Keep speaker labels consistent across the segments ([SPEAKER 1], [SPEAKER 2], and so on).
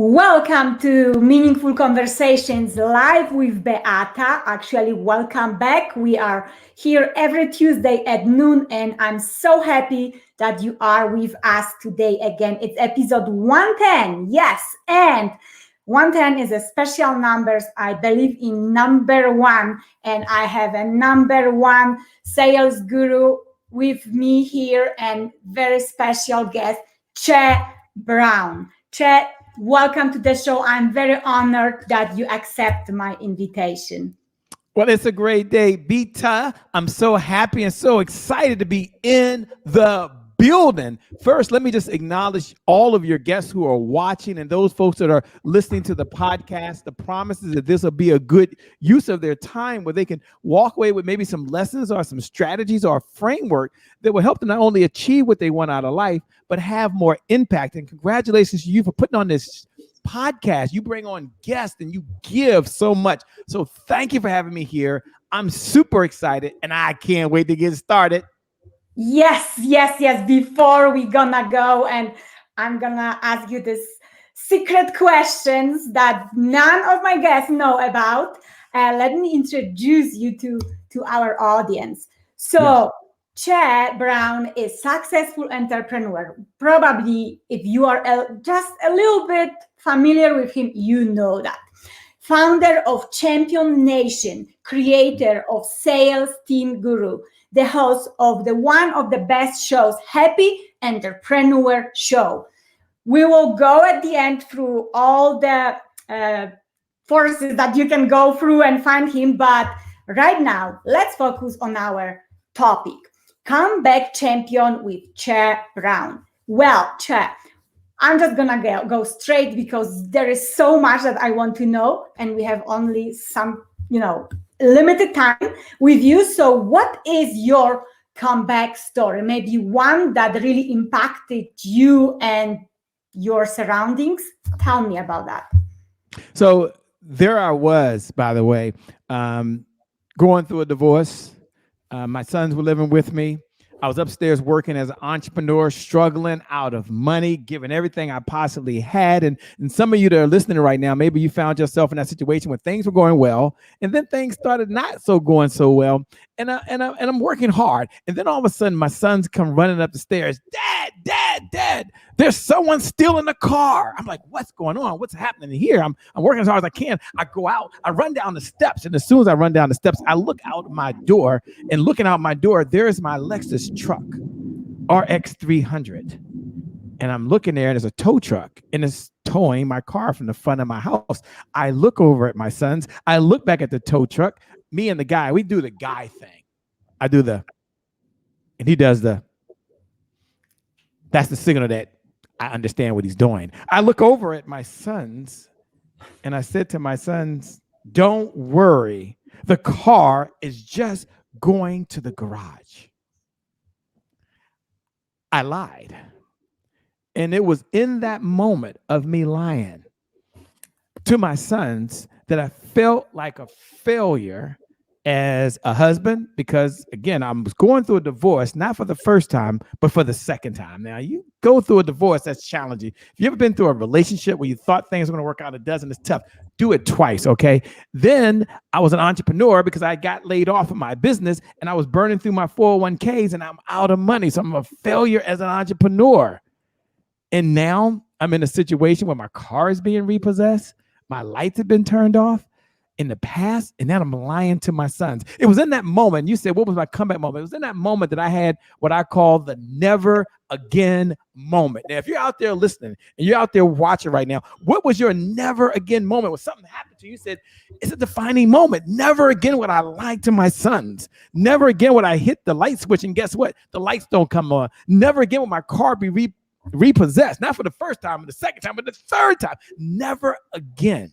[SPEAKER 1] Welcome to Meaningful Conversations live with Beata. Actually, welcome back. We are here every Tuesday at noon, and I'm so happy that you are with us today again. It's episode 110. Yes, and 110 is a special numbers. I believe in number one, and I have a number one sales guru with me here and very special guest, Che Brown. Che, welcome to the show. I'm very honored that you accept my invitation.
[SPEAKER 2] Well, it's a great day, Beata. I'm so happy and so excited to be in the building. First, let me just acknowledge all of your guests who are watching and those folks that are listening to the podcast. The promise is that this will be a good use of their time where they can walk away with maybe some lessons or some strategies or a framework that will help them not only achieve what they want out of life, but have more impact. And congratulations to you for putting on this podcast. You bring on guests and you give so much. So thank you for having me here. I'm super excited and I can't wait to get started.
[SPEAKER 1] Yes. Before we gonna go, and I'm gonna ask you this secret questions that none of my guests know about. Let me introduce you to our audience. So, yes. Che Brown is successful entrepreneur. Probably, if you are just a little bit familiar with him, you know that. Founder of Champion Nation, creator of Sales Team Guru, the host of one of the best shows, Happy Entrepreneur Show. We will go at the end through all the forces that you can go through and find him. But right now, let's focus on our topic. Comeback champion with Che Brown. Well, Che, I'm just gonna go straight because there is so much that I want to know, and we have only some, limited time with you. So what is your comeback story? Maybe one that really impacted you and your surroundings. Tell me about that.
[SPEAKER 2] So there I was, by the way, going through a divorce. My sons were living with me. I was upstairs working as an entrepreneur, struggling out of money, giving everything I possibly had. And some of you that are listening right now, maybe you found yourself in that situation where things were going well, and then things started not going so well. And I'm working hard. And then all of a sudden, my sons come running up the stairs. Dad, there's someone still in the car. I'm like, what's going on? What's happening here? I'm working as hard as I can. I go out, I run down the steps. And as soon as I run down the steps, I look out my door, and looking out my door, there's my Lexus truck, RX 300. And I'm looking there, and there's a tow truck, and it's towing my car from the front of my house. I look over at my sons. I look back at the tow truck. Me and the guy, we do the guy thing. I do and he does that's the signal that I understand what he's doing. I look over at my sons, and I said to my sons, don't worry. The car is just going to the garage. I lied. And it was in that moment of me lying to my sons that I felt like a failure as a husband, because again, I was going through a divorce, not for the first time, but for the second time. Now, you go through a divorce, that's challenging. If you ever been through a relationship where you thought things were going to work out, it doesn't, it's tough. Do it twice, okay? Then I was an entrepreneur because I got laid off of my business and I was burning through my 401ks and I'm out of money. So I'm a failure as an entrepreneur. And now I'm in a situation where my car is being repossessed. My lights have been turned off in the past, and now I'm lying to my sons. It was in that moment. You said, what was my comeback moment? It was in that moment that I had what I call the never again moment. Now, if you're out there listening and you're out there watching right now, what was your never again moment? When something happened to you, you said, it's a defining moment. Never again would I lie to my sons. Never again would I hit the light switch, and guess what? The lights don't come on. Never again would my car be repossessed. Not for the first time, but the second time, but the third time. Never again.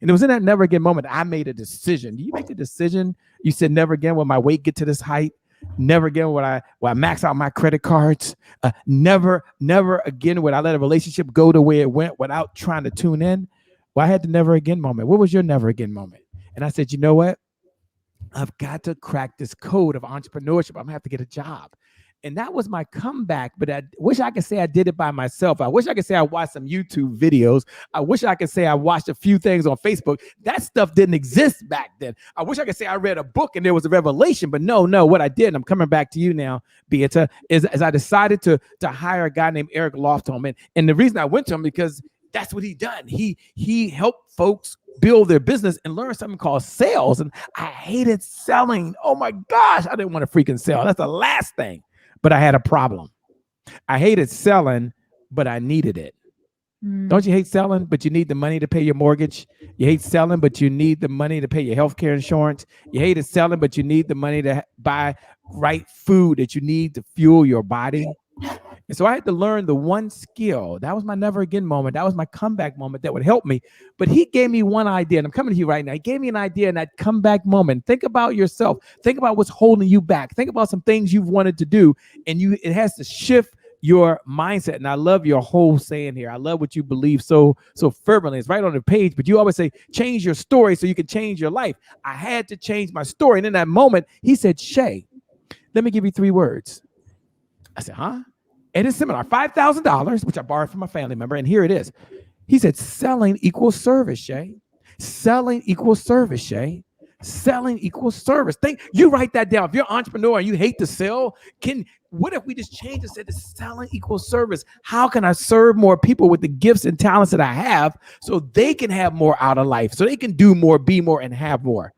[SPEAKER 2] And it was in that never again moment I made a decision. Do you make a decision? You said, never again will my weight get to this height. Never again will I max out my credit cards. Never again would I let a relationship go the way it went without trying to tune in. Well, I had the never again moment. What was your never again moment? And I said, you know what? I've got to crack this code of entrepreneurship. I'm gonna have to get a job. And that was my comeback. But I wish I could say I did it by myself. I wish I could say I watched some YouTube videos. I wish I could say I watched a few things on Facebook. That stuff didn't exist back then. I wish I could say I read a book and there was a revelation, but no, what I did, and I'm coming back to you now, Beata, is I decided to hire a guy named Eric Lofholm. And the reason I went to him, because that's what he done. He helped folks build their business and learn something called sales. And I hated selling. Oh my gosh, I didn't want to freaking sell. That's the last thing. But I had a problem. I hated selling, but I needed it. Don't you hate selling, but you need the money to pay your mortgage? You hate selling, but you need the money to pay your healthcare insurance. You hated selling, but you need the money to buy right food that you need to fuel your body. And so I had to learn the one skill. That was my never again moment. That was my comeback moment that would help me. But he gave me one idea, and I'm coming to you right now. He gave me an idea in that comeback moment. Think about yourself. Think about what's holding you back. Think about some things you've wanted to do, and it has to shift your mindset. And I love your whole saying here. I love what you believe so fervently. It's right on the page, but you always say, change your story so you can change your life. I had to change my story. And in that moment, he said, Shay, let me give you 3 words. I said, huh? At his seminar, $5,000, which I borrowed from a family member, and here it is. He said, selling equals service, Shay. Selling equals service, Shay. Selling equals service. You write that down. If you're an entrepreneur and you hate to sell, what if we just change and said that selling equals service? How can I serve more people with the gifts and talents that I have so they can have more out of life, so they can do more, be more, and have more?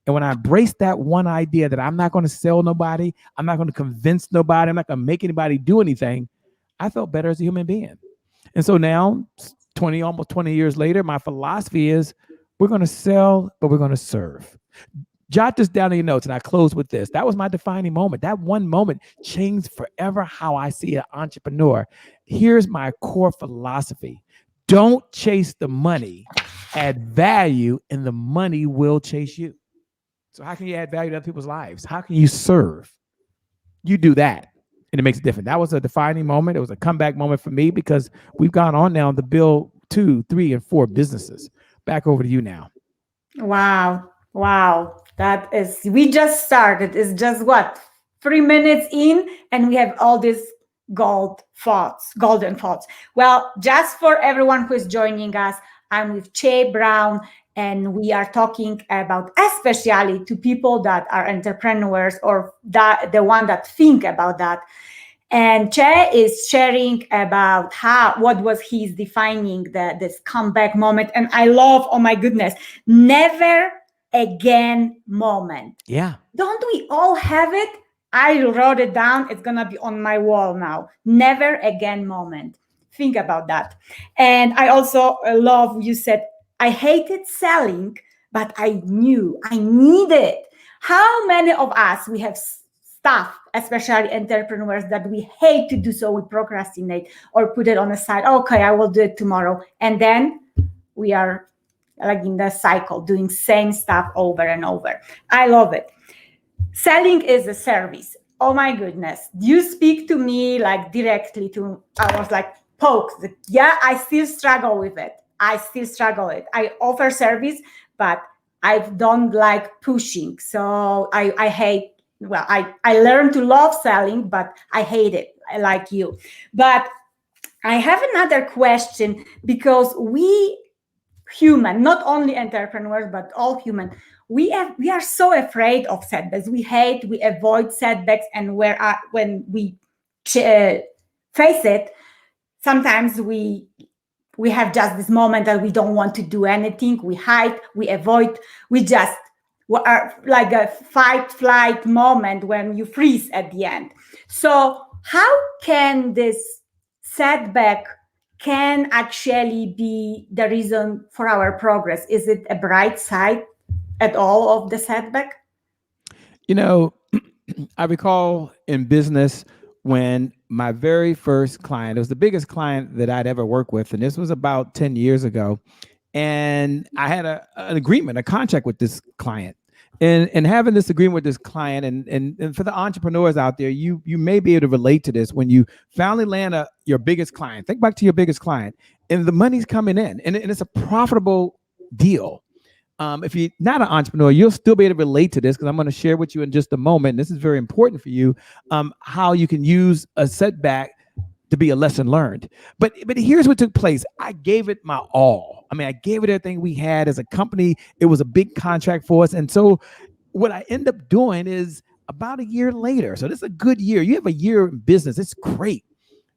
[SPEAKER 2] And when I embraced that one idea that I'm not going to sell nobody, I'm not going to convince nobody, I'm not going to make anybody do anything, I felt better as a human being. And so now, almost 20 years later, my philosophy is we're going to sell, but we're going to serve. Jot this down in your notes, and I close with this. That was my defining moment. That one moment changed forever how I see an entrepreneur. Here's my core philosophy. Don't chase the money, add value, and the money will chase you. So how can you add value to other people's lives? How can you serve? You do that, and it makes it different. That was a defining moment. It was a comeback moment for me because we've gone on now to build 2, 3, and 4 businesses. Back over to you now.
[SPEAKER 1] Wow. We just started. It's just 3 minutes in, and we have all these golden thoughts. Well, just for everyone who is joining us, I'm with Shay Brown, and we are talking about, especially to people that are entrepreneurs or the one that think about that. And Shay is sharing about what was his defining this comeback moment. And I love, oh my goodness, never again moment.
[SPEAKER 2] Yeah.
[SPEAKER 1] Don't we all have it? I wrote it down. It's going to be on my wall now. Never again moment. Think about that. And I also love you said, I hated selling, but I knew I needed. How many of us, we have stuff, especially entrepreneurs, that we hate to do, so we procrastinate or put it on the side. Okay, I will do it tomorrow. And then we are like in the cycle, doing same stuff over and over. I love it. Selling is a service. Oh my goodness. You speak to me like directly to, I was like, poked. Yeah, I still struggle with it. I offer service, but I don't like pushing. So I hate, I learned to love selling, but I hate it. I like you. But I have another question, because we human, not only entrepreneurs, but all human, we are so afraid of setbacks. We avoid setbacks, and when we face it, sometimes we have just this moment that we don't want to do anything. We hide, we avoid, we just are like a fight flight moment when you freeze at the end. So how can this setback can actually be the reason for our progress? Is it a bright side at all of the setback?
[SPEAKER 2] I recall in business when my very first client, it was the biggest client that I'd ever worked with, and this was about 10 years ago. And I had an agreement, a contract with this client. And having this agreement with this client, and for the entrepreneurs out there, you may be able to relate to this. When you finally land your biggest client, think back to your biggest client, and the money's coming in, and it's a profitable deal. If you're not an entrepreneur, you'll still be able to relate to this because I'm going to share with you in just a moment. This is very important for you, how you can use a setback to be a lesson learned. But here's what took place. I gave it my all. I mean, I gave it everything we had as a company. It was a big contract for us. And so what I end up doing is about a year later. So this is a good year. You have a year in business. It's great.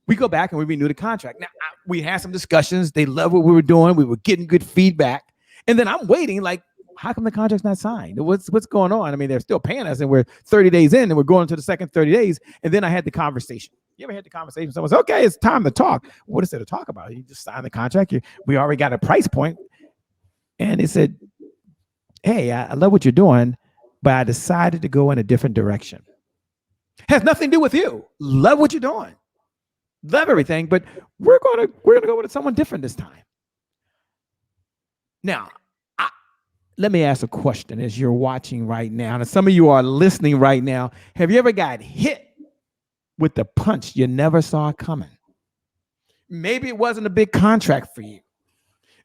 [SPEAKER 2] We go back and we renew the contract. Now, we had some discussions. They loved what we were doing. We were getting good feedback. And then I'm waiting like, how come the contract's not signed? What's going on? I mean, they're still paying us and we're 30 days in and we're going to the second 30 days. And then I had the conversation. You ever had the conversation? Someone said, okay, it's time to talk. What is there to talk about? You just signed the contract. We already got a price point. And it said, hey, I love what you're doing, but I decided to go in a different direction. Has nothing to do with you. Love what you're doing. Love everything, but we're gonna go with someone different this time. Now, let me ask a question as you're watching right now, and some of you are listening right now. Have you ever got hit with the punch you never saw coming? Maybe it wasn't a big contract for you.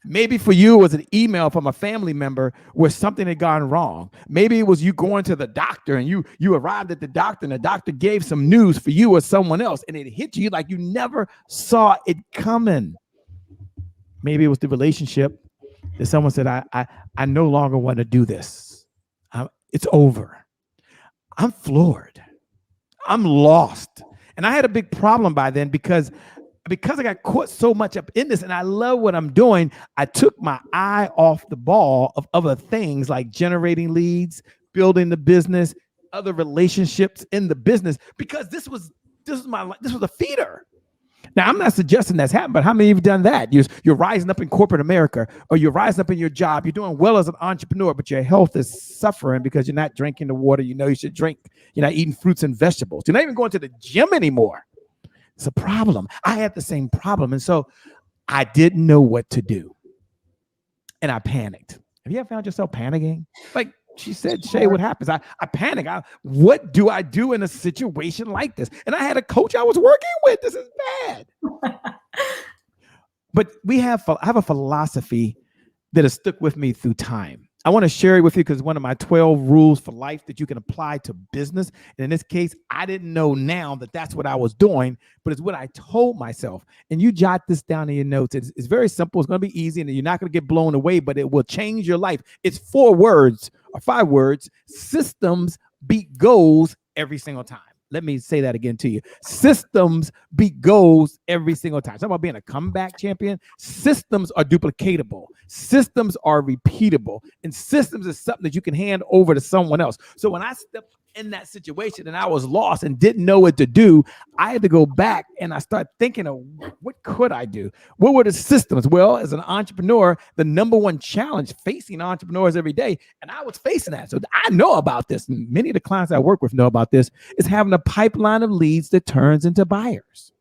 [SPEAKER 2] Maybe for you, it was an email from a family member where something had gone wrong. Maybe it was you going to the doctor and you arrived at the doctor and the doctor gave some news for you or someone else and it hit you like you never saw it coming. Maybe it was the relationship that someone said, I no longer want to do this. It's over. I'm floored. I'm lost. And I had a big problem by then because I got caught so much up in this and I love what I'm doing. I took my eye off the ball of other things like generating leads, building the business, other relationships in the business, because this was a feeder. Now, I'm not suggesting that's happened, but how many of you have done that? You're rising up in corporate America, or you're rising up in your job. You're doing well as an entrepreneur, but your health is suffering because you're not drinking the water you should drink. You're not eating fruits and vegetables. You're not even going to the gym anymore. It's a problem. I had the same problem. And so I didn't know what to do. And I panicked. Have you ever found yourself panicking? Like she said, Shay, what happens? I panic. What do I do in a situation like this? And I had a coach I was working with. This is bad. But I have a philosophy that has stuck with me through time. I want to share it with you because it's one of my 12 rules for life that you can apply to business. And in this case, I didn't know now that that's what I was doing, but it's what I told myself. And you jot this down in your notes. It's very simple. It's going to be easy and you're not going to get blown away, but it will change your life. It's 4 words or 5 words. Systems beat goals every single time. Let me say that again to you. Systems beat goals every single time. It's about being a comeback champion. Systems are duplicatable. Systems are repeatable. And systems is something that you can hand over to someone else. So when I stepped in that situation and I was lost and didn't know what to do, I had to go back and I started thinking of what could I do? What were the systems? Well, as an entrepreneur, the number one challenge facing entrepreneurs every day, and I was facing that. So I know about this. And many of the clients I work with know about this, is having a pipeline of leads that turns into buyers.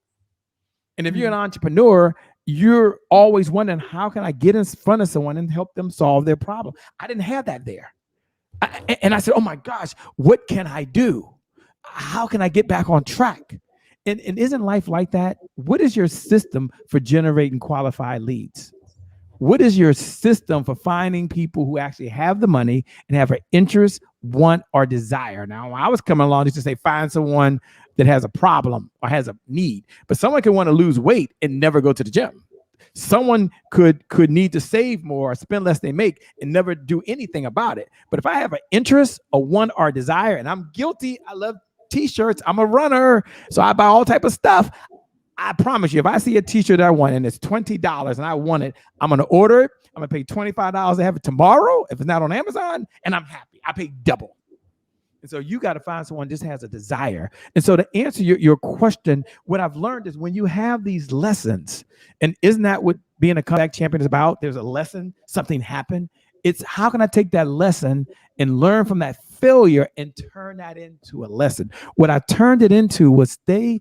[SPEAKER 2] And if you're an entrepreneur, you're always wondering, how can I get in front of someone and help them solve their problem? I didn't have that there. And I said, oh my gosh, what can I do? How can I get back on track? And isn't life like that? What is your system for generating qualified leads? What is your system for finding people who actually have the money and have an interest, want, or desire? Now, when I was coming along, just to say, find someone that has a problem or has a need, but someone can want to lose weight and never go to the gym. Someone could need to save more or spend less they make and never do anything about it. But if I have an interest, a want, or a desire, and I'm guilty, I love t-shirts, I'm a runner, so I buy all type of stuff. I promise you, if I see a t-shirt that I want and it's $20 and I want it, I'm going to order it. I'm going to pay $25 to have it tomorrow if it's not on Amazon, and I'm happy. I pay double. And so you got to find someone just has a desire. And so to answer your question, what I've learned is when you have these lessons, and isn't that what being a comeback champion is about? There's a lesson, something happened. It's how can I take that lesson and learn from that failure and turn that into a lesson? What I turned it into was stay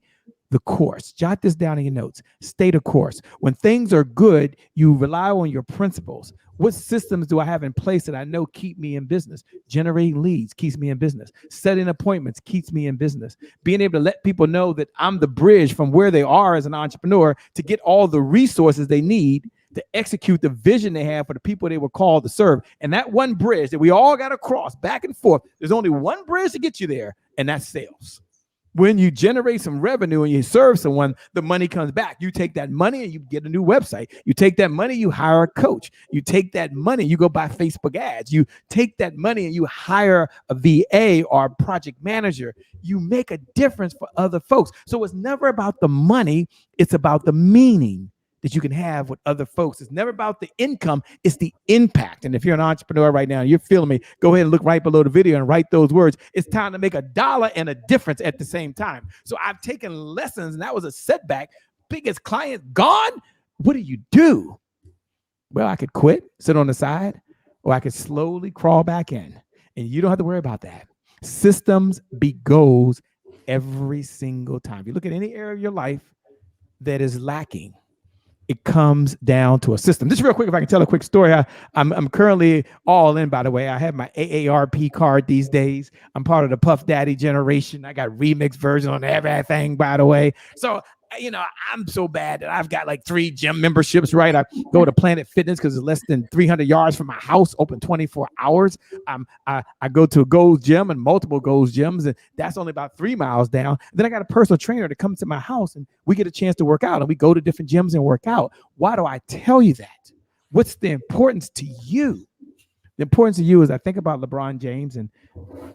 [SPEAKER 2] the course. Jot this down in your notes. Stay the course. When things are good, you rely on your principles. What systems do I have in place that I know keep me in business? Generating leads keeps me in business. Setting appointments keeps me in business. Being able to let people know that I'm the bridge from where they are as an entrepreneur to get all the resources they need to execute the vision they have for the people they were called to serve. And that one bridge that we all got to cross back and forth, there's only one bridge to get you there, and that's sales. When you generate some revenue and you serve someone, the money comes back. You take that money and you get a new website. You take that money, you hire a coach. You take that money, you go buy Facebook ads. You take that money and you hire a VA or a project manager. You make a difference for other folks. So it's never about the money. It's about the meaning that you can have with other folks. It's never about the income, it's the impact. And if you're an entrepreneur right now, you're feeling me, go ahead and look right below the video and write those words. It's time to make a dollar and a difference at the same time. So I've taken lessons, and that was a setback. Biggest client gone. What do? Well, I could quit, sit on the side, or I could slowly crawl back in. And you don't have to worry about that. Systems beat goals every single time. If you look at any area of your life that is lacking, it comes down to a system. Just real quick, if I can tell a quick story. I'm currently all in, by the way. I have my AARP card these days. I'm part of the Puff Daddy generation. I got remix version on everything, by the way. So, I'm so bad that I've got like 3 gym memberships, right? I go to Planet Fitness because it's less than 300 yards from my house, open 24 hours. I go to a Gold's Gym and multiple Gold's Gyms, and that's only about 3 miles down. Then I got a personal trainer that comes to my house, and we get a chance to work out, and we go to different gyms and work out. Why do I tell you that? What's the importance to you? The importance to you is I think about LeBron James, and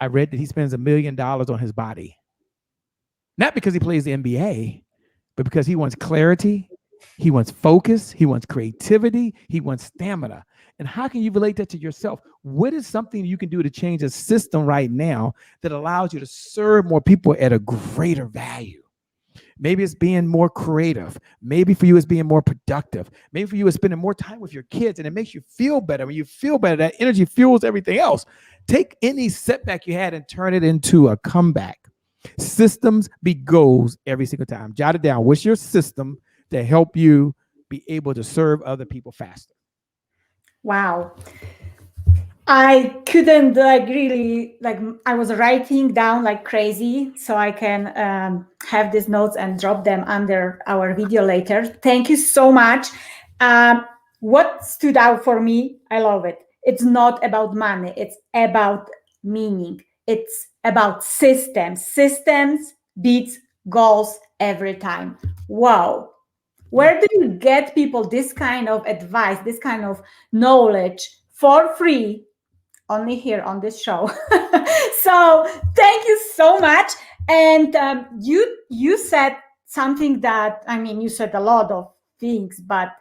[SPEAKER 2] I read that he spends $1 million on his body. Not because he plays the NBA, but because he wants clarity, he wants focus, he wants creativity, he wants stamina. And how can you relate that to yourself? What is something you can do to change a system right now that allows you to serve more people at a greater value? Maybe it's being more creative. Maybe for you, it's being more productive. Maybe for you, it's spending more time with your kids, and it makes you feel better. When you feel better, that energy fuels everything else. Take any setback you had and turn it into a comeback. Systems beat goals every single time. Jot it down. What's your system to help you be able to serve other people faster?
[SPEAKER 1] Wow. I couldn't I was writing down like crazy so I can have these notes and drop them under our video later. Thank you so much. What stood out for me, I love it. It's not about money. It's about meaning. It's about systems. Systems beats goals every time. Wow. Where do you get people this kind of advice, this kind of knowledge for free? Only here on this show. So thank you so much. And you said something that, you said a lot of things, but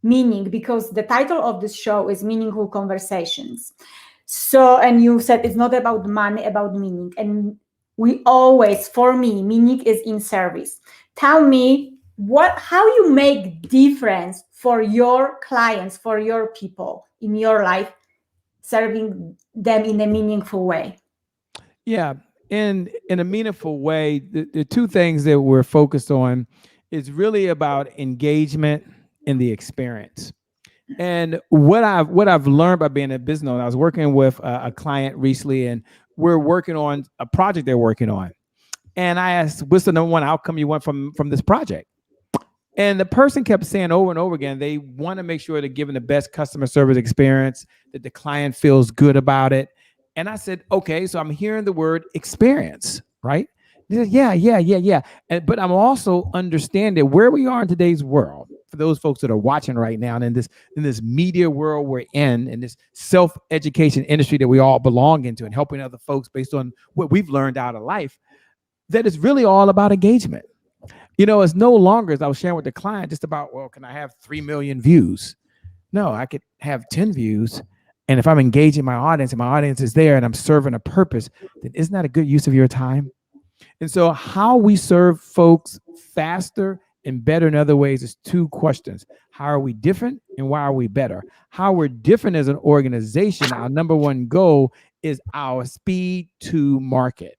[SPEAKER 1] meaning, because the title of this show is Meaningful Conversations. So, and you said it's not about money, about meaning. And we always, for me, meaning is in service. Tell me how you make difference for your clients, for your people in your life, serving them in a meaningful way.
[SPEAKER 2] Yeah, in a meaningful way, the 2 things that we're focused on is really about engagement and the experience. And what I've learned by being a business owner, I was working with a client recently, and we're working on a project they're working on. And I asked, what's the number one outcome you want from this project? And the person kept saying over and over again, they want to make sure they're giving the best customer service experience, that the client feels good about it. And I said, okay, so I'm hearing the word experience, right? They said, yeah. But I'm also understanding where we are in today's world. For those folks that are watching right now, and in this media world we're in this self-education industry that we all belong into, and helping other folks based on what we've learned out of life, that is really all about engagement. It's no longer, as I was sharing with the client, just about, well, can I have 3 million views? No, I could have 10 views. And if I'm engaging my audience and my audience is there and I'm serving a purpose, then isn't that a good use of your time? And so how we serve folks faster and better in other ways is 2 questions. How are we different, and why are we better? How we're different as an organization, our number one goal is our speed to market.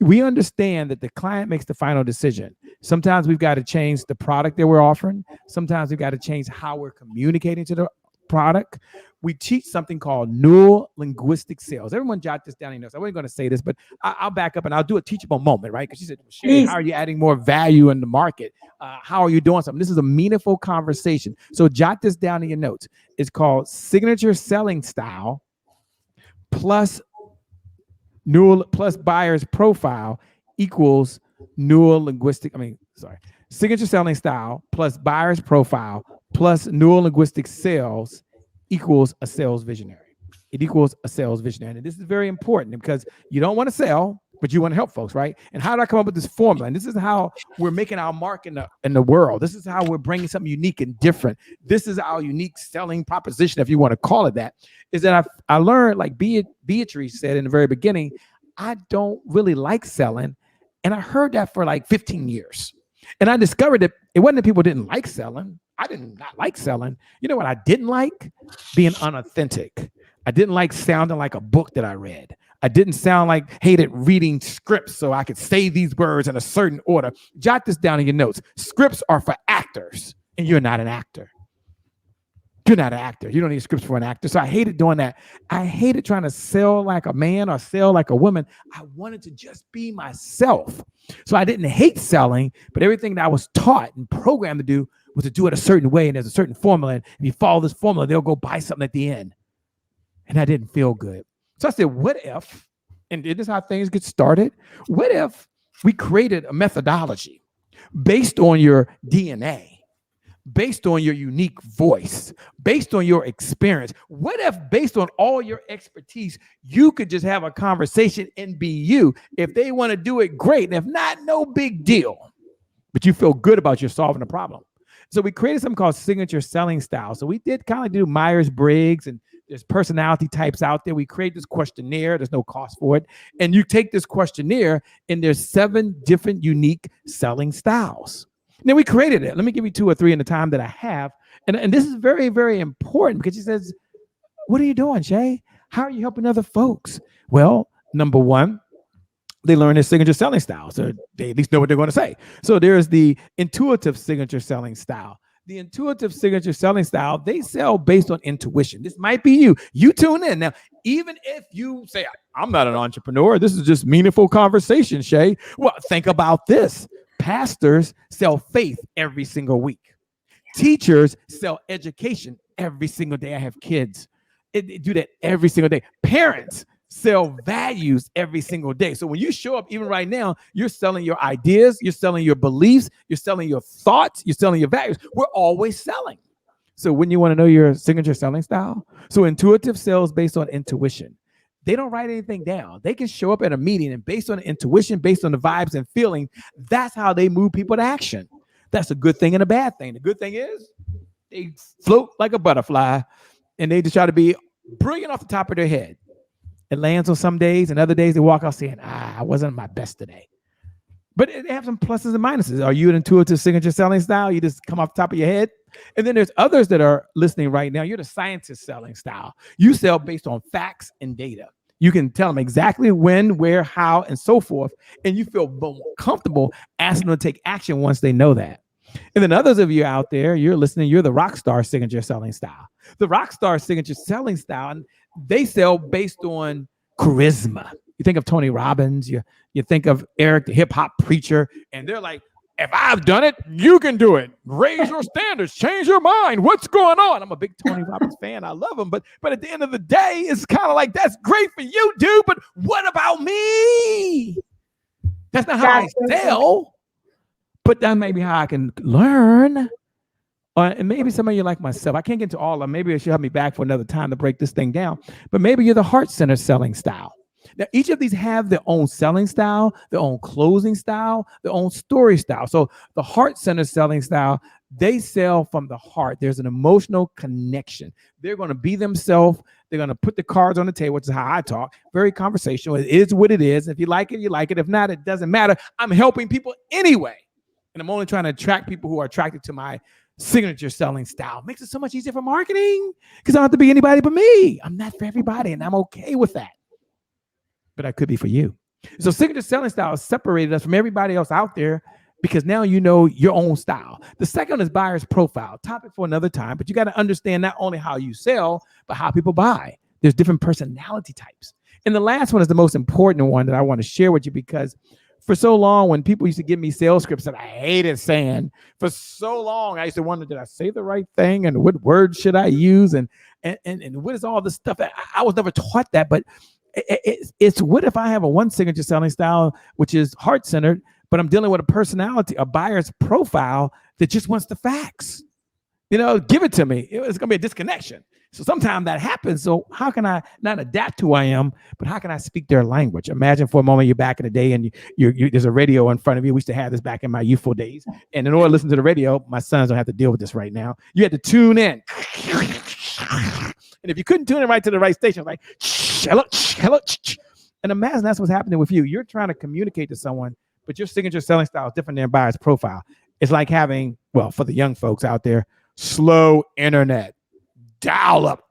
[SPEAKER 2] We understand that the client makes the final decision. Sometimes we've got to change the product that we're offering. Sometimes we've got to change how we're communicating to the product, we teach something called neural linguistic sales. Everyone jot this down in your notes. I wasn't going to say this, but I'll back up and I'll do a teachable moment, right? Because she said, Shay, how are you adding more value in the market? How are you doing something? This is a meaningful conversation. So jot this down in your notes. It's called signature selling style plus buyer's profile equals signature selling style plus buyer's profile plus neural linguistic sales equals a sales visionary. It equals a sales visionary. And this is very important because you don't want to sell, but you want to help folks, right? And how did I come up with this formula? And this is how we're making our mark in the world. This is how we're bringing something unique and different. This is our unique selling proposition, if you want to call it that, is that I learned, like Beatrice said in the very beginning, I don't really like selling. And I heard that for like 15 years. And I discovered that it wasn't that people didn't like selling. I did not like selling. You know what I didn't like? Being unauthentic. I didn't like sounding like a book that I read. I hated reading scripts so I could say these words in a certain order. Jot this down in your notes. Scripts are for actors, and you're not an actor. You're not an actor. You don't need scripts for an actor. So I hated doing that. I hated trying to sell like a man or sell like a woman. I wanted to just be myself. So I didn't hate selling, but everything that I was taught and programmed to do was to do it a certain way. And there's a certain formula. And if you follow this formula, they'll go buy something at the end. And that didn't feel good. So I said, what if, and this is how things get started, what if we created a methodology based on your DNA, based on your unique voice, based on your experience? What if, based on all your expertise, you could just have a conversation and be you? If they want to do it, great. And if not, no big deal. But you feel good about you solving a problem. So we created something called signature selling style. So we did kind of do Myers-Briggs, and there's personality types out there. We create this questionnaire. There's no cost for it. And you take this questionnaire, and there's 7 different unique selling styles. And then we created it. Let me give you 2 or 3 in the time that I have. And this is very, very important because she says, what are you doing, Shay? How are you helping other folks? Well, number 1, they learn their signature selling style. So they at least know what they're going to say. So there's the intuitive signature selling style. The intuitive signature selling style, they sell based on intuition. This might be you. You tune in. Now, even if you say, I'm not an entrepreneur, this is just meaningful conversation, Shay. Well, think about this. Pastors sell faith every single week. Teachers sell education every single day. I have kids. They do that every single day. Parents sell values every single day. So when you show up, even right now, you're selling your ideas, you're selling your beliefs, you're selling your thoughts, you're selling your values. We're always selling. So when you want to know your signature selling style, so intuitive sales based on intuition. They don't write anything down. They can show up at a meeting, and based on intuition, based on the vibes and feeling, that's how they move people to action. That's a good thing and a bad thing. The good thing is they float like a butterfly, and they just try to be brilliant off the top of their head. It lands on some days, and other days they walk out saying, I wasn't my best today. But they have some pluses and minuses. Are you an intuitive signature selling style? You just come off the top of your head? And then there's others that are listening right now. You're the scientist selling style. You sell based on facts and data. You can tell them exactly when, where, how, and so forth. And you feel more comfortable asking them to take action once they know that. And then others of you out there, you're listening, you're the rock star signature selling style. The rock star signature selling style, they sell based on charisma. You think of Tony Robbins, you think of Eric, the hip hop preacher, and they're like, if I've done it, you can do it. Raise your standards, change your mind. What's going on? I'm a big Tony Robbins fan. I love him. But at the end of the day, it's kind of like, that's great for you, dude. But what about me? That's not how I sell. But that may be how I can learn. And maybe some of you like myself. I can't get into all of them. Maybe it should have me back for another time to break this thing down. But maybe you're the heart center selling style. Now, each of these have their own selling style, their own closing style, their own story style. So the heart center selling style, they sell from the heart. There's an emotional connection. They're going to be themselves. They're going to put the cards on the table, which is how I talk. Very conversational. It is what it is. If you like it, you like it. If not, it doesn't matter. I'm helping people anyway. And I'm only trying to attract people who are attracted to my signature selling style. It makes it so much easier for marketing because I don't have to be anybody but me. I'm not for everybody, and I'm okay with that. But I could be for you. So signature selling style has separated us from everybody else out there because now you know your own style. The second is buyer's profile, topic for another time, but you got to understand not only how you sell, but how people buy. There's different personality types. And the last one is the most important one that I want to share with you, because for so long, when people used to give me sales scripts that I hated saying, for so long, I used to wonder, did I say the right thing? And what words should I use? And what is all this stuff? I was never taught that, but it's what if I have a one signature selling style, which is heart-centered, but I'm dealing with a personality, a buyer's profile that just wants the facts. Give it to me. It's going to be a disconnection. So sometimes that happens. So how can I not adapt to who I am, but how can I speak their language? Imagine for a moment you're back in the day and there's a radio in front of you. We used to have this back in my youthful days. And in order to listen to the radio, my sons don't have to deal with this right now. You had to tune in. And if you couldn't tune in right to the right station, like, hello, hello. And imagine that's what's happening with you. You're trying to communicate to someone, but your signature selling style is different than buyer's profile. It's like having, well, for the young folks out there, slow internet, dial up.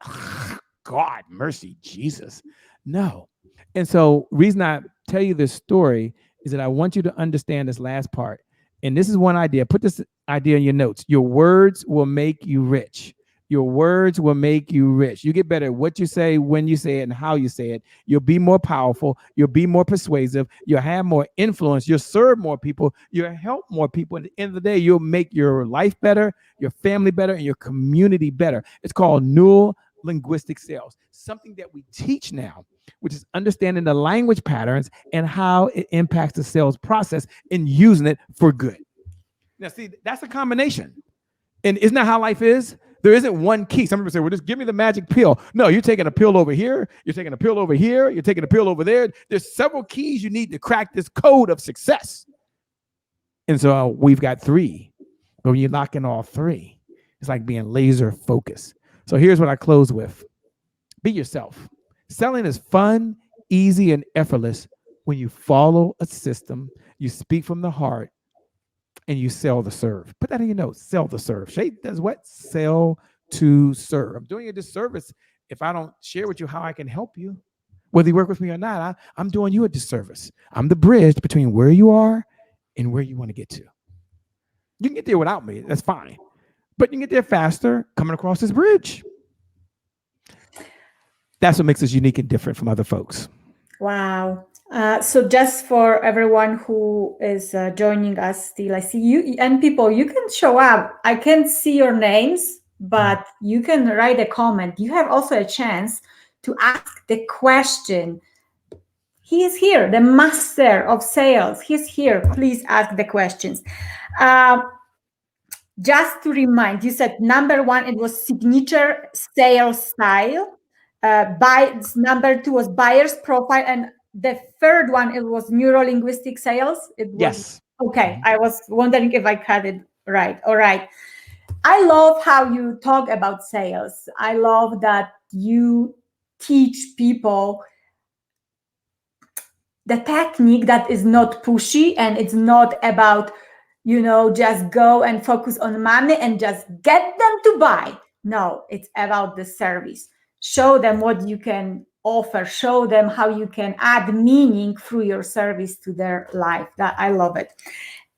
[SPEAKER 2] God, mercy, Jesus. No. And so reason I tell you this story is that I want you to understand this last part. And this is one idea. Put this idea in your notes. Your words will make you rich. Your words will make you rich. You get better at what you say, when you say it, and how you say it. You'll be more powerful. You'll be more persuasive. You'll have more influence. You'll serve more people. You'll help more people. At the end of the day, you'll make your life better, your family better, and your community better. It's called neural linguistic sales, something that we teach now, which is understanding the language patterns and how it impacts the sales process and using it for good. Now, see, that's a combination. And isn't that how life is? There isn't one key. Some people say, well, just give me the magic pill. No, you're taking a pill over here. You're taking a pill over here. You're taking a pill over there. There's several keys you need to crack this code of success. And so we've got 3. But when you lock in all 3, it's like being laser focused. So here's what I close with. Be yourself. Selling is fun, easy, and effortless when you follow a system, you speak from the heart, and you sell to serve. Put that in your notes. Sell to serve. Shay does what? Sell to serve. I'm doing a disservice if I don't share with you how I can help you. Whether you work with me or not, I'm doing you a disservice. I'm the bridge between where you are and where you want to get to. You can get there without me. That's fine. But you can get there faster coming across this bridge. That's what makes us unique and different from other folks.
[SPEAKER 1] Wow. So just for everyone who is joining us still, I see you and people, you can show up. I can't see your names, but you can write a comment. You have also a chance to ask the question. He is here, the master of sales. He's here. Please ask the questions. Just to remind, you said number 1, it was signature sales style. Number 2 was buyer's profile, and the third one, it was neuro-linguistic sales. It was,
[SPEAKER 2] yes.
[SPEAKER 1] Okay. I was wondering if I got it right. All right. I love how you talk about sales. I love that you teach people the technique that is not pushy, and it's not about, just go and focus on money and just get them to buy. No, it's about the service. Show them what you can offer. Show them how you can add meaning through your service to their life. That I love it.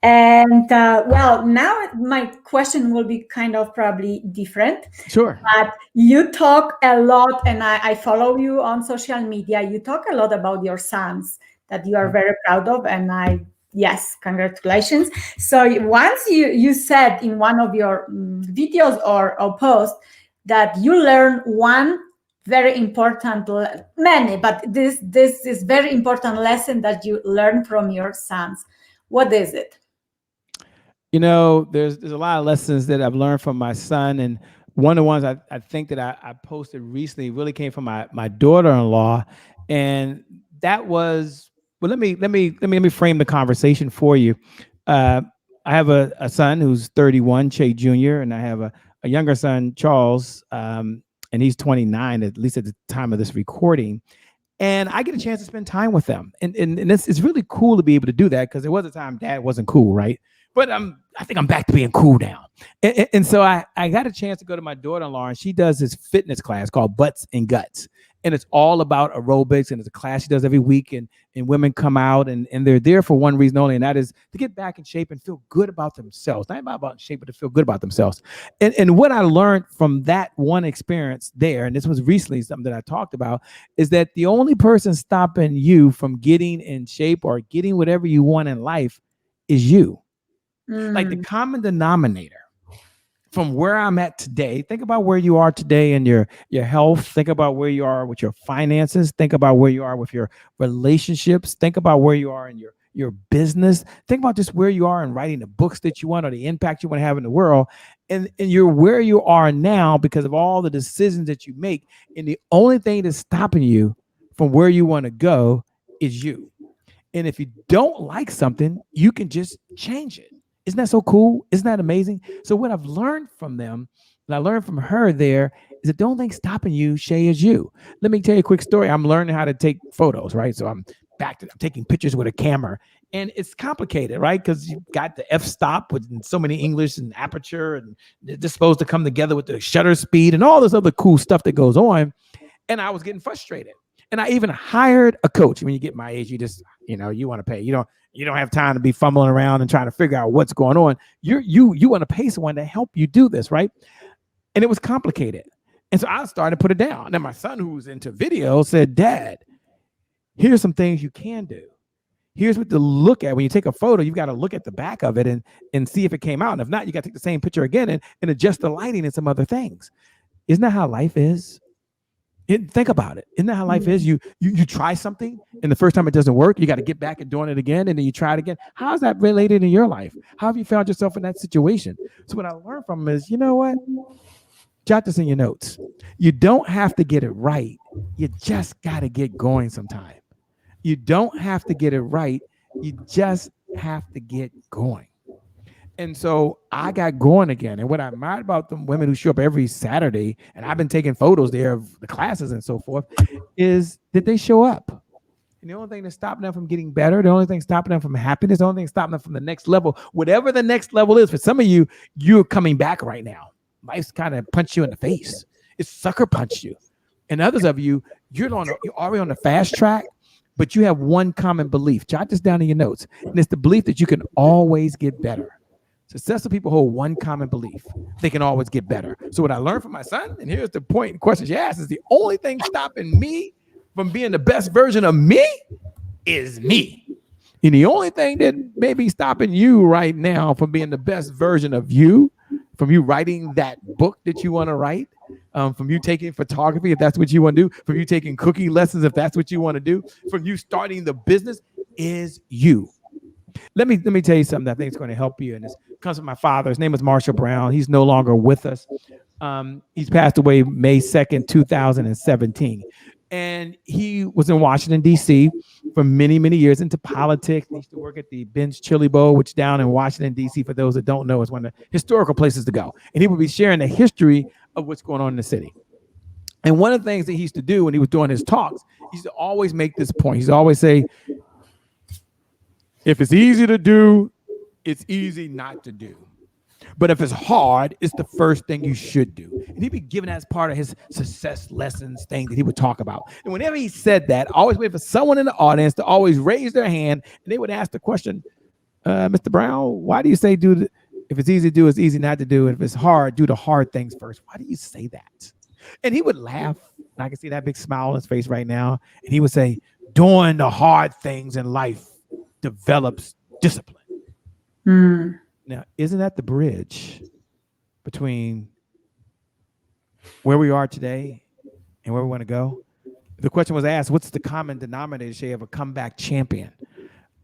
[SPEAKER 1] And well, now my question will be kind of probably different.
[SPEAKER 2] Sure.
[SPEAKER 1] But you talk a lot, and I follow you on social media. You talk a lot about your sons that you are very proud of, and yes, congratulations. So once you said in one of your videos or posts that you learn one very important, many, but this is very important lesson that you learn from your sons. What is it?
[SPEAKER 2] There's a lot of lessons that I've learned from my son, and one of the ones I think that I posted recently really came from my daughter-in-law, and that was, well, let me frame the conversation for you. I have a son who's 31, Che Jr., and I have a younger son, Charles, and he's 29, at least at the time of this recording. And I get a chance to spend time with them. And it's really cool to be able to do that, because there was a time Dad wasn't cool, right? But I think I'm back to being cool now. And so I got a chance to go to my daughter-in-law, and she does this fitness class called Butts and Guts. and it's all about aerobics, and it's a class she does every week, and women come out, and they're there for one reason only, and that is to get back in shape and feel good about themselves. Not about shape, but to feel good about themselves. And what I learned from that one experience there, and this was recently something that I talked about, is that the only person stopping you from getting in shape or getting whatever you want in life is you. Like the common denominator from where I'm at today, think about where you are today in your health. Think about where you are with your finances. Think about where you are with your relationships. Think about where you are in your business. Think about just where you are in writing the books that you want or the impact you want to have in the world. And you're where you are now because of all the decisions that you make. And the only thing that's stopping you from where you want to go is you. And if you don't like something, you can just change it. Isn't that so cool? Isn't that amazing? So what I've learned from them, and I learned from her there, is that the only thing stopping you, Shay, is you. Let me tell you a quick story. I'm learning how to take photos, right? So I'm taking pictures with a camera. And it's complicated, right? Because you've got the f-stop with so many English and aperture, and they're supposed to come together with the shutter speed and all this other cool stuff that goes on. And I was getting frustrated. And I even hired a coach. When you get my age, you just, you want to pay. You don't have time to be fumbling around and trying to figure out what's going on. You want to pay someone to help you do this, right? And it was complicated. And so I started to put it down. Then my son, who's into video, said, Dad, here's some things you can do. Here's what to look at. When you take a photo, you've got to look at the back of it and see if it came out. And if not, you got to take the same picture again and adjust the lighting and some other things. Isn't that how life is? Think about it. Isn't that how life is? You try something, and the first time it doesn't work, you got to get back and doing it again, and then you try it again. How's that related in your life? How have you found yourself in that situation? So what I learned from them is, you know what? Jot this in your notes. You don't have to get it right. You just got to get going sometime. You don't have to get it right. You just have to get going. And so I got going again. And what I admire about the women who show up every Saturday, and I've been taking photos there of the classes and so forth, is that they show up. And the only thing that's stopping them from getting better, the only thing stopping them from happiness, the only thing stopping them from the next level, whatever the next level is, for some of you, you're coming back right now. Life's kind of punched you in the face. It's sucker punched you. And others of you, you're already on the fast track, but you have one common belief. Jot this down in your notes. And it's the belief that you can always get better. Successful people hold one common belief. They can always get better. So what I learned from my son, and here's the point and question she asked, is the only thing stopping me from being the best version of me is me. And the only thing that may be stopping you right now from being the best version of you, from you writing that book that you want to write, from you taking photography, if that's what you want to do, from you taking cooking lessons, if that's what you want to do, from you starting the business, is you. Let me tell you something that I think is going to help you. And this comes from my father. His name is Marshall Brown. He's no longer with us. He's passed away May 2nd, 2017. And he was in Washington, D.C. for many, many years into politics. He used to work at the Ben's Chili Bowl, which down in Washington, D.C., for those that don't know, is one of the historical places to go. And he would be sharing the history of what's going on in the city. And one of the things that he used to do when he was doing his talks, he used to always make this point. He used to always say, if it's easy to do, it's easy not to do. But if it's hard, it's the first thing you should do. And he'd be given that as part of his success lessons thing that he would talk about. And whenever he said that, I always wait for someone in the audience to always raise their hand, and they would ask the question, Mr. Brown, why do you say if it's easy to do, it's easy not to do? And if it's hard, do the hard things first. Why do you say that? And he would laugh. And I can see that big smile on his face right now. And he would say, doing the hard things in life develops discipline. Now, isn't that the bridge between where we are today and where we want to go? The question was asked, what's the common denominator, Shay, of a comeback champion,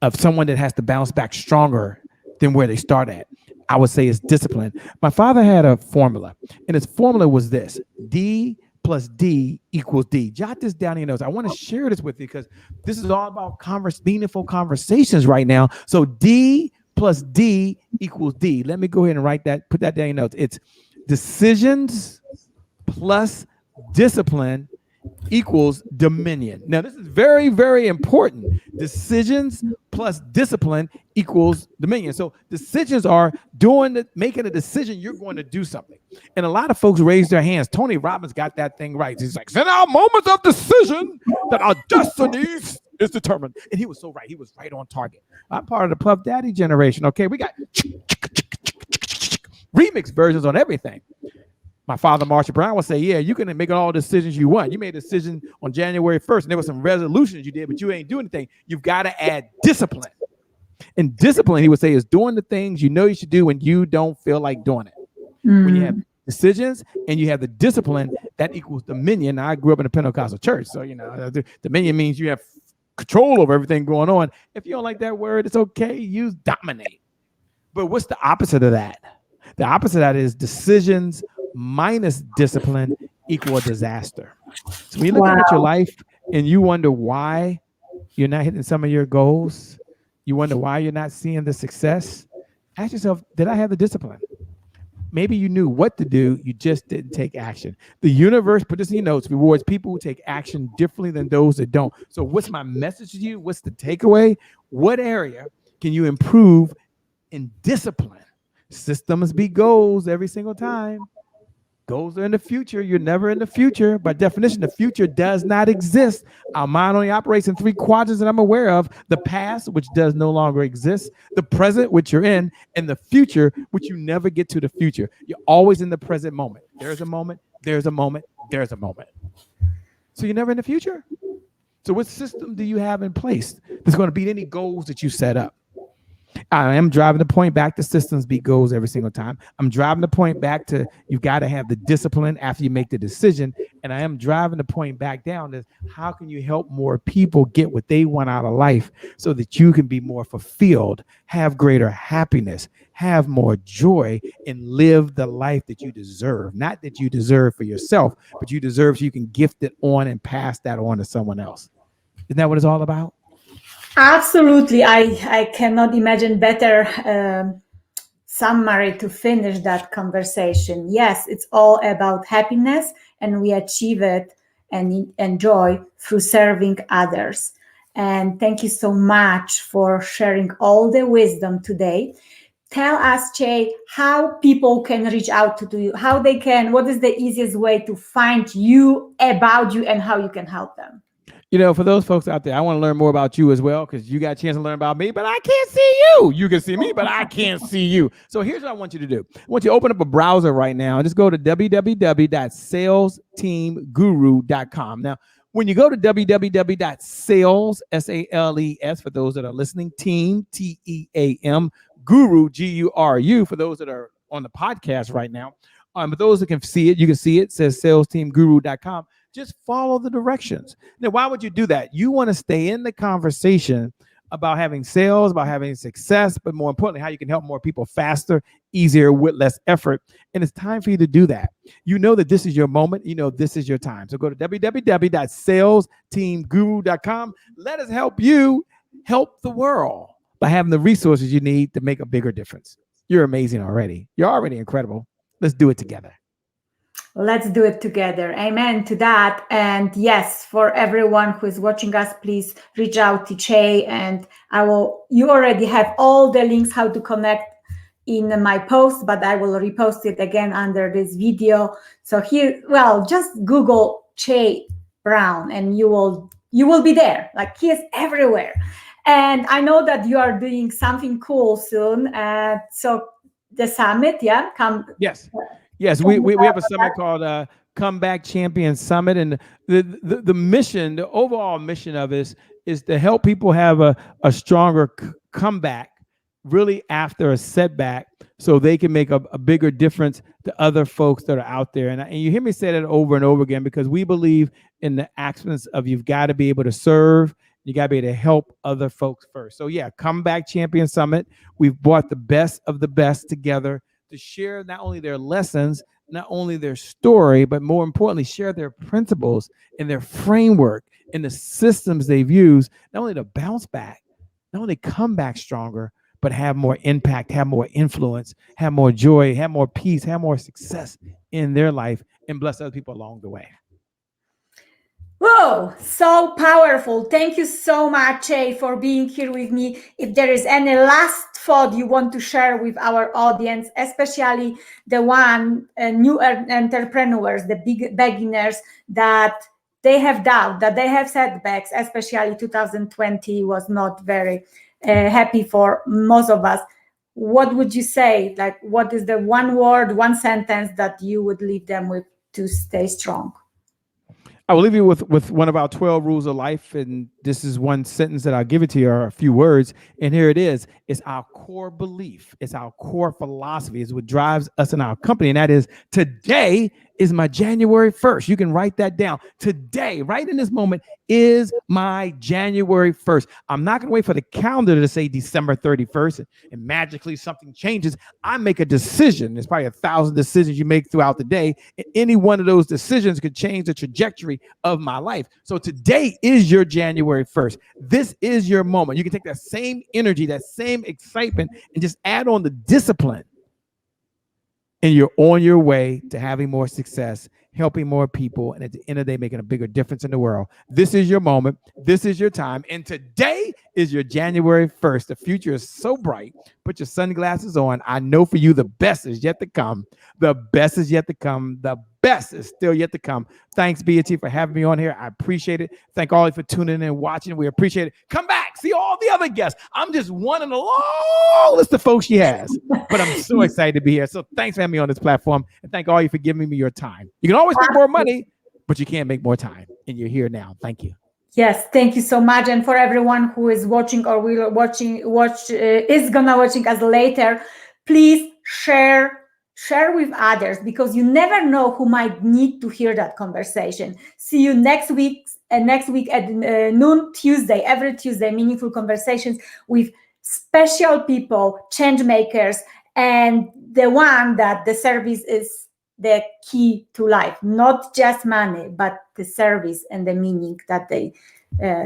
[SPEAKER 2] of someone that has to bounce back stronger than where they start at? I would say it's discipline. My father had a formula, and his formula was this: D plus D equals D. Jot this down in your notes. I want to share this with you because this is all about meaningful conversations right now. So D plus D equals D. Let me go ahead and put that down in your notes. It's decisions plus discipline equals dominion. Now, this is very, very important. Decisions plus discipline equals dominion. So decisions are making a decision you're going to do something. And a lot of folks raise their hands. Tony Robbins got that thing right. He's like, in our moments of decision that our destinies is determined. And he was so right. He was right on target. I'm part of the Puff Daddy generation. Okay, we got remix versions on everything. My father, Marshall Brown, would say, yeah, you can make all the decisions you want. You made a decision on January 1st, and there were some resolutions you did, but you ain't doing anything. You've got to add discipline. And discipline, he would say, is doing the things you know you should do when you don't feel like doing it. When you have decisions and you have the discipline, that equals dominion. Now, I grew up in a Pentecostal church, so, dominion means you have control over everything going on. If you don't like that word, it's okay. Use dominate. But what's the opposite of that? The opposite of that is decisions minus discipline equal a disaster. So when you look at your life and you wonder why you're not hitting some of your goals, you wonder why you're not seeing the success, ask yourself, did I have the discipline? Maybe you knew what to do, you just didn't take action. The universe, put this in your notes, rewards people who take action differently than those that don't. So what's my message to you? What's the takeaway? What area can you improve in discipline? Systems beat goals every single time. Goals are in the future. You're never in the future. By definition, the future does not exist. Our mind only operates in 3 quadrants that I'm aware of: the past, which does no longer exist, the present, which you're in, and the future, which you never get to the future. You're always in the present moment. There's a moment, there's a moment, there's a moment. So you're never in the future. So what system do you have in place that's going to beat any goals that you set up? I am driving the point back to systems beat goals every single time. I'm driving the point back to you've got to have the discipline after you make the decision. And I am driving the point back down to how can you help more people get what they want out of life so that you can be more fulfilled, have greater happiness, have more joy, and live the life that you deserve. Not that you deserve for yourself, but you deserve so you can gift it on and pass that on to someone else. Isn't that what it's all about?
[SPEAKER 1] Absolutely. I cannot imagine better summary to finish that conversation. Yes, it's all about happiness, and we achieve it and enjoy through serving others. And thank you so much for sharing all the wisdom today. Tell us, Che, how people can reach out to you, what is the easiest way to find you, about you, and how you can help them?
[SPEAKER 2] For those folks out there, I want to learn more about you as well, because you got a chance to learn about me, but I can't see you. You can see me, but I can't see you. So here's what I want you to do. I want you to open up a browser right now and just go to www.salesteamguru.com. Now, when you go to www.sales, S-A-L-E-S, for those that are listening, team, T-E-A-M, guru, G-U-R-U, for those that are on the podcast right now. But those that can see it, you can see it says salesteamguru.com. Just follow the directions. Now, why would you do that? You want to stay in the conversation about having sales, about having success, but more importantly, how you can help more people faster, easier, with less effort. And it's time for you to do that. You know that this is your moment. You know this is your time. So go to www.salesteamguru.com. Let us help you help the world by having the resources you need to make a bigger difference. You're amazing already. You're already incredible. Let's do it together.
[SPEAKER 1] Let's do it together. Amen to that. And yes, for everyone who is watching us, please reach out to Che, and you already have all the links how to connect in my post, but I will repost it again under this video. So here, just Google Che Brown and you will be there. Like, he is everywhere. And I know that you are doing something cool soon. So the summit,
[SPEAKER 2] Yes, we have a summit called Comeback Champion Summit, and the mission, the overall mission of it is to help people have a stronger comeback, really after a setback, so they can make a bigger difference to other folks that are out there. And you hear me say that over and over again, because we believe in the accents of you've got to be able to serve. You got to be able to help other folks first. So Comeback Champion Summit. We've brought the best of the best together to share not only their lessons, not only their story, but more importantly, share their principles and their framework and the systems they've used, not only to bounce back, not only come back stronger, but have more impact, have more influence, have more joy, have more peace, have more success in their life, and bless other people along the way.
[SPEAKER 1] Whoa, so powerful. Thank you so much, Jay, for being here with me. If there is any last thought you want to share with our audience, especially the new entrepreneurs, the big beginners, that they have doubt, that they have setbacks, especially 2020 was not very happy for most of us. What would you say? Like, what is the one word, one sentence that you would leave them with to stay strong?
[SPEAKER 2] I will leave you with one of our 12 rules of life. And this is one sentence that I'll give it to you, or a few words. And here it is. It's our core belief. It's our core philosophy. It's what drives us in our company. And that is, today is my January 1st. You can write that down. Today, right in this moment, is my January 1st. I'm not going to wait for the calendar to say December 31st and magically something changes. I make a decision. There's probably 1,000 decisions you make throughout the day. And any one of those decisions could change the trajectory of my life. So today is your January 1st. This is your moment. You can take that same energy, that same excitement, and just add on the discipline. And you're on your way to having more success, helping more people, and at the end of the day, making a bigger difference in the world. This is your moment. This is your time. And today is your January 1st. The future is so bright. Put your sunglasses on. I know for you, the best is yet to come. The best is yet to come. The best is still yet to come. Thanks, Beata, for having me on here. I appreciate it. Thank all of you for tuning in and watching. We appreciate it. Come back. See all the other guests. I'm just one in a long list of folks she has. But I'm so excited to be here. So thanks for having me on this platform. And thank all you for giving me your time. You can always make more money, but you can't make more time. And you're here now. Thank you.
[SPEAKER 1] Yes, thank you so much. And for everyone who is watching or will is gonna watching us later, please share with others, because you never know who might need to hear that conversation. See you next week at noon Tuesday, every Tuesday, meaningful conversations with special people, change makers, and the one that the service is the key to life, not just money, but the service and the meaning that they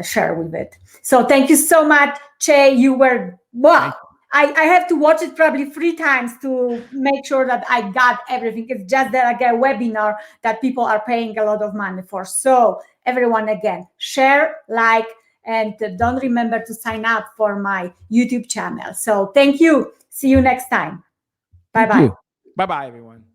[SPEAKER 1] share with it. So thank you so much, Che. You were, wow. I have to watch it probably 3 times to make sure that I got everything. It's just that like a webinar that people are paying a lot of money for. So everyone, again, share, like, and don't remember to sign up for my YouTube channel. So thank you. See you next time. Bye-bye.
[SPEAKER 2] Bye-bye, everyone.